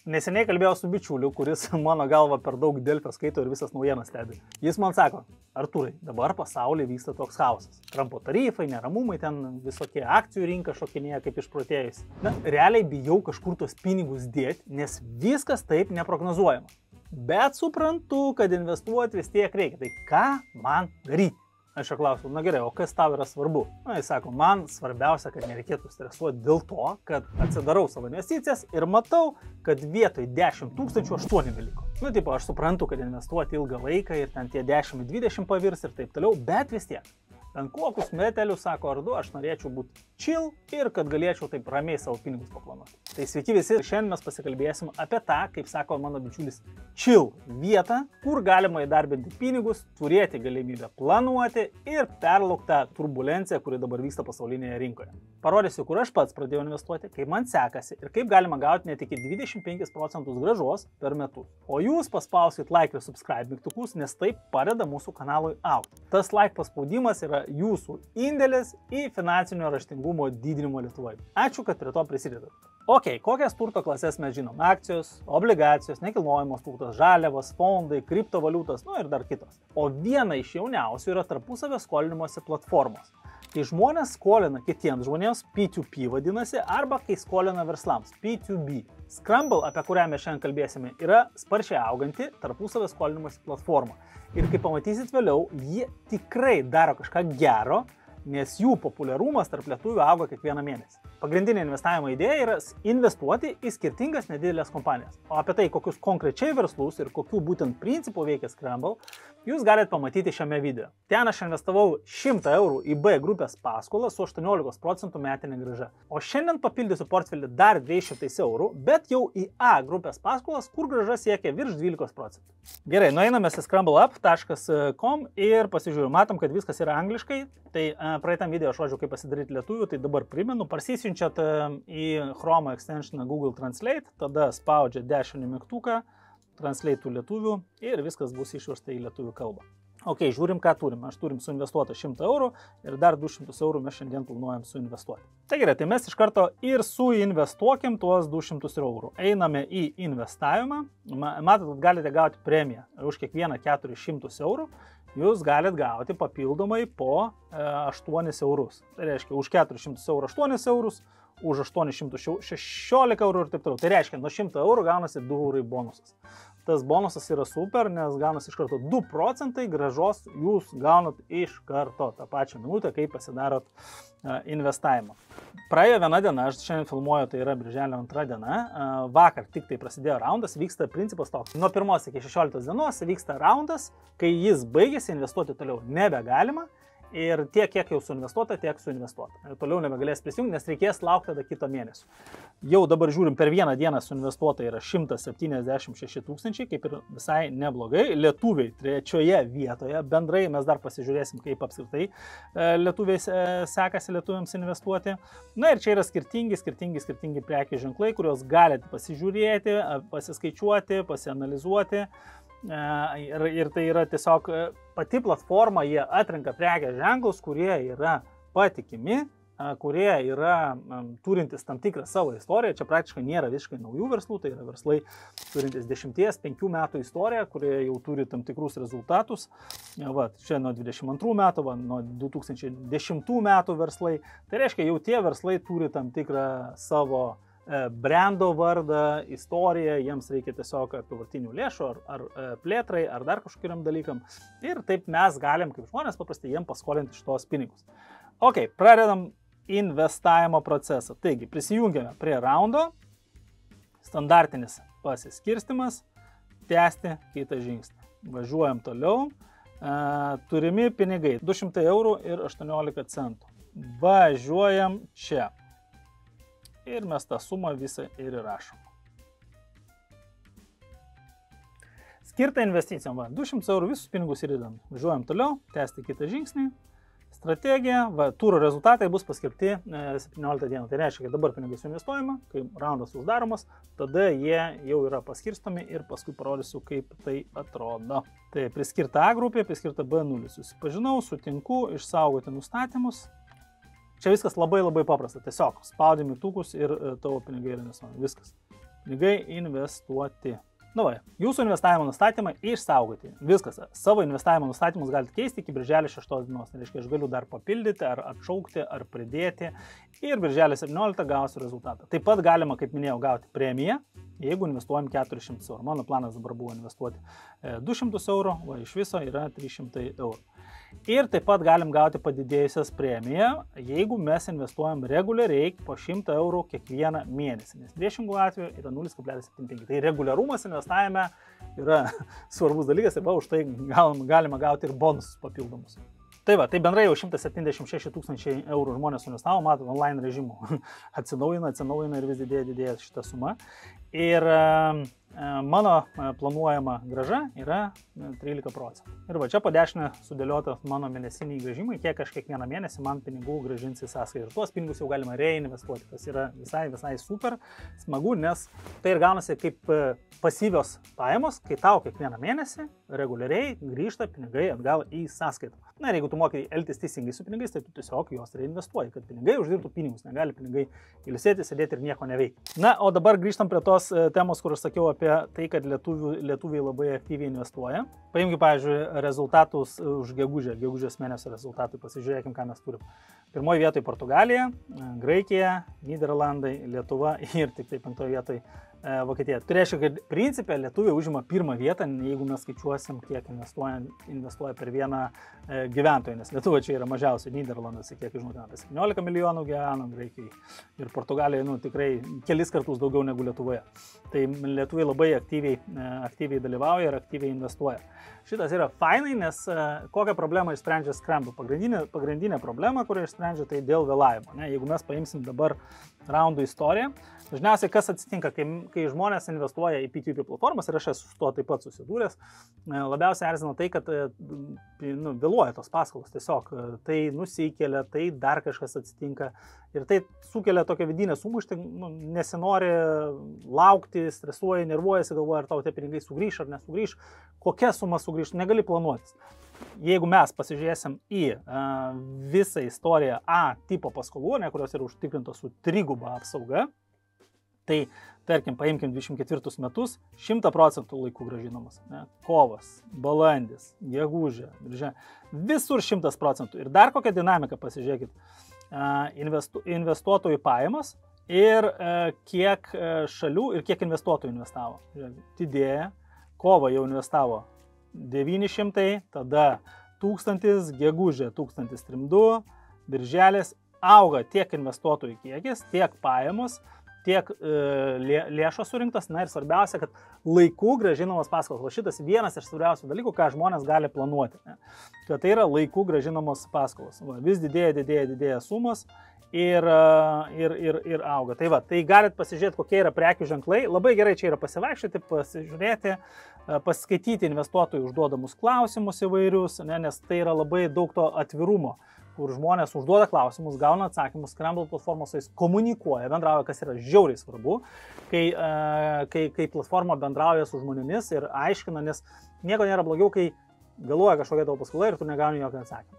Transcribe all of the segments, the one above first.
Neseniai kalbėjau su bičiuliu, kuris mano galva per daug Delfio skaito ir visas naujienas stebi. Jis man sako, Artūrai, dabar pasaulyje vyksta toks chaosas. Trumpo tarifai, neramumai, ten visokie akcijų rinka šokinėja kaip išprotėjus. Na, realiai bijau kažkur tos pinigus dėti, nes viskas taip neprognozuojama. Bet suprantu, kad investuoti vis tiek reikia. Tai ką man daryti? Aš jo klausiu, na gerai, o kas tau yra svarbu? Na, jis sako, man svarbiausia, kad nereikėtų stresuoti dėl to, kad atsidarau savo investicijas ir matau, kad vietoj 10 000 8 liko. Nu, tipo, aš suprantu, kad investuoti ilgą laiką ir ten tie 10-20 pavirs ir taip toliau, bet vis tiek. Ten kokius metelius, sako, ar du, aš norėčiau būti chill ir kad galėčiau taip ramiai savo pinigus paplanuoti. Tai sveiki visi, šiandien mes pasikalbėsim apie tą, kaip sako mano bičiulis, chill vietą, kur galima įdarbinti pinigus, turėti galimybę planuoti ir perlaukti tą turbulenciją, kuri dabar vyksta pasaulinėje rinkoje. Parodysiu, kur aš pats pradėjau investuoti, kaip man sekasi ir kaip galima gauti net iki 25% grąžos per metus. O jūs paspauskit like ir subscribe mygtukus, nes tai padeda mūsų kanalui augti. Tas like paspaudimas yra jūsų indėlis į finansinio raštingumo didinimo Lietuvoje. Ačiū, kad prie to prisidedat. Ok, kokias turto klases mes žinom? Akcijos, obligacijos, nekilnojamos turtas, žaliavos, fondai, kriptovaliutos, nu ir dar kitos. O viena iš jauniausių yra tarpusavio skolinimosi platformos. Kai žmonės skolina kitiems žmonėms, P2P vadinasi, arba kai skolina verslams, P2B. Scramble, apie kurią mes šiandien kalbėsime, yra sparčiai auganti tarpusavio skolinimosi platforma. Ir kaip pamatysit vėliau, jie tikrai daro kažką gero, nes jų populiarumas tarp lietuvių auga kiekvieną mėnesį. Pagrindinė investavimo idėja yra investuoti į skirtingas nedidelės kompanijas. O apie tai, kokius konkrečiai verslus ir kokių būtent principų veikia Scramble, jūs galite pamatyti šiame video. Ten aš investavau 100 eurų į B grupės paskolą su 18% metinė grąža. O šiandien papildysiu portfelį dar 200 eurų, bet jau į A grupės paskolas, kur grąža siekia virš 12%. Gerai, nueiname į scrambleup.com ir pasižiūrėjau, matom, kad viskas yra angliškai. Tai praeitam video aš rodžiau, kaip pasidaryti lietuvių, tai dabar primenu, parsisiunčiat į Chrome extensioną Google Translate, tada spaudžiat dešinį mygtuką, translate lietuvių ir viskas bus išversta į lietuvių kalbą. Ok, žiūrim, ką turim. Aš turim suinvestuotą 100 eurų ir dar 200 eurų mes šiandien planuojam suinvestuoti. Tai gerai, tai mes iš karto ir suinvestuokim tuos 200 eurų. Einame į investavimą. Matot, galite gauti premiją už kiekvieną 400 eurų. Jūs galite gauti papildomai po 8 eurus. Tai reiškia, už 400 eurų 8 eurus, už 816 eurų ir taip toliau. Tai reiškia, nuo 100 eurų gaunasi 2 eurai bonusas. Tas bonusas yra super, nes gaunasi iš karto 2% grąžos jūs gaunat iš karto tą pačią minutę, kai pasidarot investavimą. Praėjo viena diena, aš šiandien filmuoju, tai yra birželio 2 diena. Vakar tik tai prasidėjo raundas, vyksta principas toks. Nuo 1 iki 16 dienos vyksta raundas, kai jis baigėsi, investuoti toliau nebegalima. Ir tiek, kiek jau suinvestuota, tiek suinvestuota. Ir toliau nebegalės prisijungti, nes reikės laukti tada kito mėnesio. Jau dabar žiūrim, per vieną dieną suinvestuota yra 176 000, kaip ir visai neblogai. Lietuviai trečioje vietoje, bendrai mes dar pasižiūrėsim, kaip apskritai lietuviai sekasi lietuviams investuoti. Na ir čia yra skirtingi prekių ženklai, kuriuos galite pasižiūrėti, pasiskaičiuoti, pasianalizuoti. Ir tai yra tiesiog pati platforma, jie atrenka prekės ženklus, kurie yra patikimi, kurie yra turintys tam tikrą savo istoriją. Čia praktiškai nėra visiškai naujų verslų, tai yra verslai turintys 10-5 metų istoriją, kurie jau turi tam tikrus rezultatus. Va, čia nuo 22 metų, va, nuo 2010 metų verslai. Tai reiškia, jau tie verslai turi tam tikrą savo brando vardą, istoriją, jiems reikia tiesiog apivartinių lėšų ar plėtrai, ar dar kažkuriam dalykam. Ir taip mes galim, kaip žmonės, paprastai jiem paskolinti šitos pinigus. Ok, pradedam investavimo procesą. Taigi, prisijungiame prie raundo, standartinis pasiskirstimas, tęsti kitą žingsnį. Važiuojam toliau, turimi pinigai 200 eurų ir 18 centų. Važiuojam čia. Ir mes tą sumą visą ir įrašom. Skirta investicijom, va, 200 eurų visus pinigus įdedam. Važiuojam toliau, tęsti kitą žingsnį. Strategija, va, turo rezultatai bus paskirti 17 dieną. Tai reiškia, kad dabar pinigai suinvestuojama, kai raundas uždaromas, tada jie jau yra paskirstomi ir paskui parodysiu, kaip tai atrodo. Tai priskirta A grupė, priskirta B0. Susipažinau, sutinku, išsaugoti nustatymus. Čia viskas labai paprasta. Tiesiog spaudi mygtukus ir tavo pinigai yra investuojami. Viskas. Pinigai investuoti. Nu va, jūsų investavimo nustatymą išsaugoti. Viskas. Savo investavimo nustatymus galite keisti iki birželio 6 dienos. Tai reiškia, aš galiu dar papildyti, ar atšaukti, ar pridėti. Ir birželio 17 gausiu rezultatą. Taip pat galima, kaip minėjau, gauti premiją, jeigu investuojam 400 eurų. Mano planas dabar buvo investuoti 200 eurų, o iš viso yra 300 eurų. Ir taip pat galim gauti padidėjusias premiją, jeigu mes investuojam reguliariai po 100 eurų kiekvieną mėnesį. Nes priešingų atveju yra 0,75. Tai reguliarumas investavime yra svarbus dalykas ir už tai galima gauti ir bonusus papildomus. Tai va, tai bendrai jau 176 000 eurų žmonės investavo, matot, online režimu atsinaujina ir vis didėja šita suma. Ir mano planuojama grąža yra 13%. Ir va čia po dešinę sudėliota mano mėnesiniai grąžimai, kiek aš kiekvieną mėnesį man pinigų grąžins į sąskaitą. Ir tuos pinigus jau galima reinvestuoti, kas yra visai super smagu, nes tai ir gaunasi kaip pasyvios pajamos, kai tau kiekvieną mėnesį reguliariai grįžta pinigai atgal į sąskaitą. Na ir jeigu tu mokai elgtis teisingai su pinigais, tai tu tiesiog juos reinvestuoji, kad pinigai uždirbtų pinigus, negali pinigai ilsėti, sėdėti ir nieko neveikti. Na, o dabar grįžtam prie tos temos, kur aš sakiau apie tai, kad lietuviai labai aktyviai investuoja. Paimkime, pavyzdžiui, rezultatus už gegužės mėnesio rezultatų, pasižiūrėkim, ką mes turim. Pirmoje vietoje Portugalija, Graikija, Nyderlandai, Lietuva ir tik tai 5 vietoje Vokietija. Tai reiškia, kad principė lietuviai užima pirmą vietą, jeigu mes skaičiuosim, kiek investuoja per vieną gyventoją, nes Lietuva čia yra mažiausia, Nyderlanduose, kiek žinau, 17 milijonų gyvena, Graikijai ir Portugalija, tikrai kelis kartus daugiau negu Lietuvoje. Tai lietuviai labai aktyviai dalyvauja ir aktyviai investuoja. Šitas yra fainai, nes kokią problemą išsprendžia Scramble. Pagrindinė problema, kurią išsprendžia, tai dėl vėlavimo. Jeigu mes paimsim dabar raundų istoriją, dažniausiai kas atsitinka, kai žmonės investuoja į P2P platformas, ir aš esu su to taip pat susidūręs, labiausiai erzina tai, kad vėluoja tos paskolos. Tiesiog tai nusikelia, tai dar kažkas atsitinka ir tai sukelia tokią vidinę sumaištį, nesinori laukti, stresuoja, nervuojasi, galvoja, ar tau tie pinigai sugrįš ar nesugrįš, kokia suma sugrįš, negali planuotis. Jeigu mes pasižiūrėsim į visą istoriją A tipo paskolų, kurios yra užtikrintos su triguba apsauga, tai, tarkim, paimkim 24 metus, 100% laikų grąžinamas. Kovas, balandis, gegužė, birželė, visur 100%. Ir dar kokią dinamiką pasižiūrėkit. Investuotojų pajamas ir kiek šalių ir kiek investuotojų investavo. Didėja, kova jau investavo 900, tada 1000, gegužė 1032, birželis auga tiek investuotojų kiekis, tiek pajamos, tiek lėšos surinktos, na ir svarbiausia, kad laiku grąžinamos paskolos. Va šitas vienas iš svarbiausių dalykų, ką žmonės gali planuoti. Kad tai yra laiku grąžinamos paskolos. Va, vis didėja sumos ir auga. Tai va, tai galit pasižiūrėti, kokie yra prekių ženklai. Labai gerai čia yra pasivaikščioti, pasižiūrėti, paskaityti investuotojų užduodamus klausimus įvairius, nes tai yra labai daug to atvirumo, kur žmonės užduoda klausimus, gauna atsakymus, Scramble platformos su jais komunikuoja, bendrauja, kas yra žiauriai svarbu, kai platforma bendrauja su žmonėmis ir aiškina, nes nieko nėra blogiau, kai galvoja kažkokia tavo paskola ir tu negauni jokio atsakymą.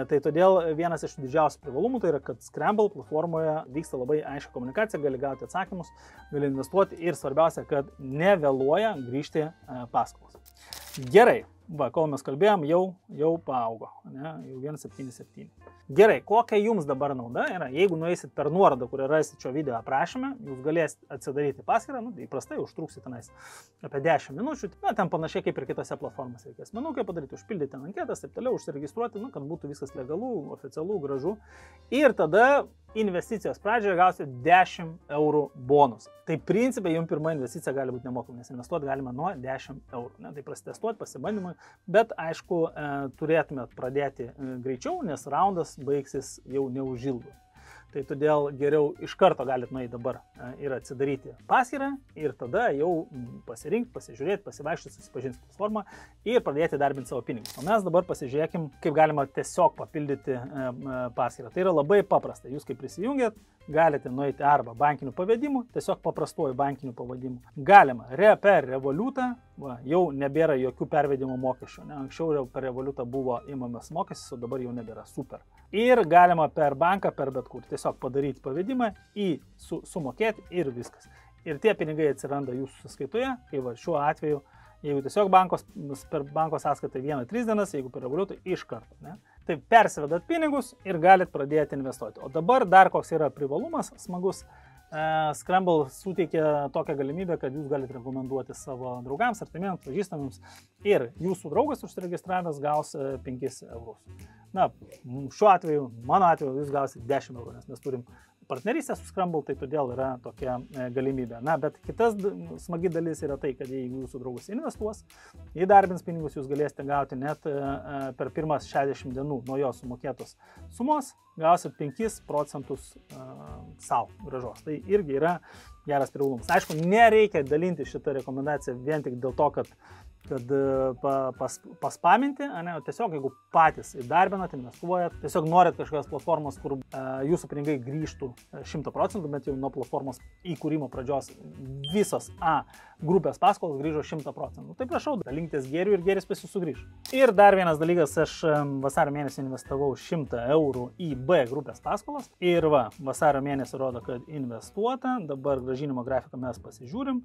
Tai todėl vienas iš didžiausių privalumų tai yra, kad Scramble platformoje vyksta labai aiški komunikacija, gali gauti atsakymus, gali investuoti ir svarbiausia, kad nevėluoja grįžti paskolos. Gerai. Va, kol mes kalbėjom, jau paaugo, jau 1,77. Gerai, kokia jums dabar nauda yra, jeigu nueisit per nuorodą, kurią rasit šio video aprašyme, jūs galėsit atsidaryti paskyrą, įprastai užtruksit tenais apie 10 minučių, ten panašiai kaip ir kitose platformose reikės menukai padaryti, užpildyti anketas, taip toliau, užsiregistruoti, kad būtų viskas legalu, oficialu, gražu. Ir tada investicijos pradžioje gausite 10 eurų bonus. Tai principai jums pirma investicija gali būti nemokama, nes investuoti galima nuo 10 eurų. Tai prasitestuoti, pasibandymui, bet aišku, turėtumėt pradėti greičiau, nes raundas baigsis jau neužilgo. Tai todėl geriau iš karto galite nueiti dabar ir atsidaryti paskyrą ir tada jau pasirinkti, pasižiūrėti, pasivaikščioti, susipažinti su platforma ir pradėti darbinti savo pinigus. O mes dabar pasižiūrėkim, kaip galima tiesiog papildyti paskyrą. Tai yra labai paprasta. Jūs kaip prisijungėt, galite nueiti arba bankinių pavedimų, tiesiog paprastuoju bankinių pavadimų. Galima per Revolutą, jau nebėra jokių pervedimo mokesčių. Anksčiau per Revolutą buvo imamas mokestis, o dabar jau nebėra. Super. Ir galima per banką, per bet kur. Tiesiog padaryti pavedimą, sumokėti ir viskas. ir tie pinigai atsiranda jūsų sąskaitoje, kai va šiuo atveju, jeigu tiesiog per banko sąskaitą 1-3 dienas, jeigu per Revolutą iš karto. Ne? Tai persivedat pinigus ir galit pradėti investuoti. O dabar dar koks yra privalumas smagus. Scramble suteikia tokią galimybę, kad jūs galite rekomenduoti savo draugams, artimiems, pažįstamiems ir jūsų draugas užsiregistravęs gaus 5 eurus. Na, šiuo atveju, mano atveju, jūs gausite 10 eurų, nes mes turim partnerystę su Scramble, tai todėl yra tokia galimybė. Na, bet kitas smagi dalis yra tai, kad jeigu jūsų draugas investuos, įdarbins pinigus, jūs galėsite gauti net per pirmas 60 dienų nuo jo sumokėtos sumos, gausit 5% savo gražos. Tai irgi yra geras privalumas. Aišku, nereikia dalinti šitą rekomendaciją vien tik dėl to, kad paspaminti, ne, tiesiog jeigu patys įdarbinat, investuojat, tiesiog norit kažkokios platformos, kur jūsų pinigai grįžtų 100%, bet jau nuo platformos įkūrimo pradžios visos A grupės paskolos grįžo 100%. Tai prašau, dalinkitės gėriu ir gėris pas jūsų sugrįž. Ir dar vienas dalykas, aš vasario mėnesį investavau 100 eurų į B grupės paskolas ir vasario mėnesį rodo, kad investuota, dabar grąžinimo grafiką mes pasižiūrim,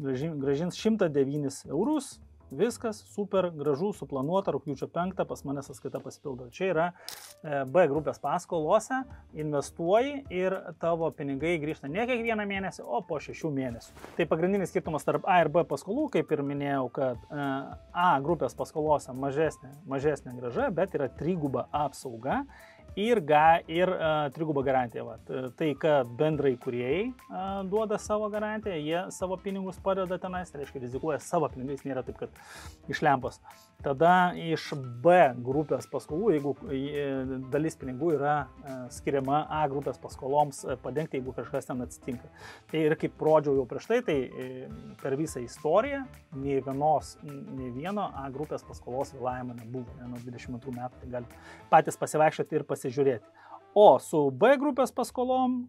grąžins 109 eurus. Viskas super gražu, suplanuota, rugpjūčio 5 pas mane sąskaita pasipildo. Čia yra B grupės paskolose, investuoji ir tavo pinigai grįžta ne kiekvieną mėnesį, o po 6 mėnesių. Tai pagrindinis skirtumas tarp A ir B paskolų, kaip ir minėjau, kad A grupės paskolose mažesnė grąža, bet yra 3 apsauga ir triguba garantija. Tai, kad bendrai kūrėjai duoda savo garantiją, jie savo pinigus padeda tenais, tai reiškia rizikuoja savo pinigais, nėra taip, kad iš lempos. Tada iš B grupės paskolų, jeigu dalis pinigų yra skiriama A grupės paskoloms padengti, jeigu kažkas ten atsitinka. Tai ir kaip rodžiau jau prieš tai per visą istoriją nei vieno A grupės paskolos vėlavimo nebuvo. Nuo 22 metų tai gali patys pasivaikščioti ir pasižiūrėti. O su B grupės paskolom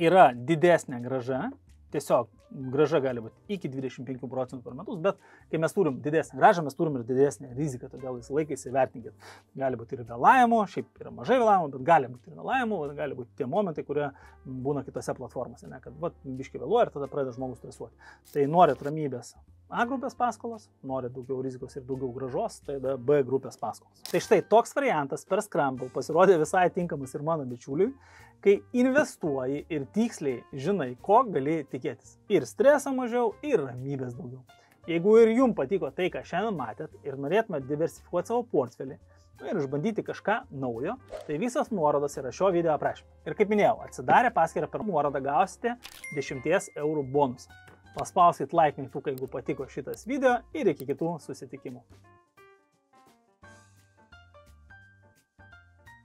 yra didesnė grąža, tiesiog grąža gali būti iki 25% per metus, bet kai mes turim didesnę grąžą, mes turim ir didesnę riziką, todėl visą laiką įsivertinkit. Gali būti ir vėlavimo, šiaip yra mažai vėlavimo, bet gali būti ir vėlavimo, gali būti tie momentai, kurie būna kitose platformose, ne, kad biškai vėluoja ir tada pradeda žmogus stresuoti. Tai norit ramybės A grupės paskolos, norit daugiau rizikos ir daugiau grąžos, tai tada B grupės paskolos. Tai štai toks variantas per Scramble pasirodė visai tinkamas ir mano bičiuliui, kai investuoji ir tiksliai žinai, ko gali tikėtis. Ir streso mažiau, ir ramybės daugiau. Jeigu ir jums patiko tai, ką šiandien matėt ir norėtumėt diversifikuoti savo portfelį ir išbandyti kažką naujo, tai visas nuorodos yra šio video aprašyme. Ir kaip minėjau, atsidarę paskyrą per nuorodą gausite 10 eurų bonusą. Paspauskit like mygtuką, jeigu patiko šitas video ir iki kitų susitikimų.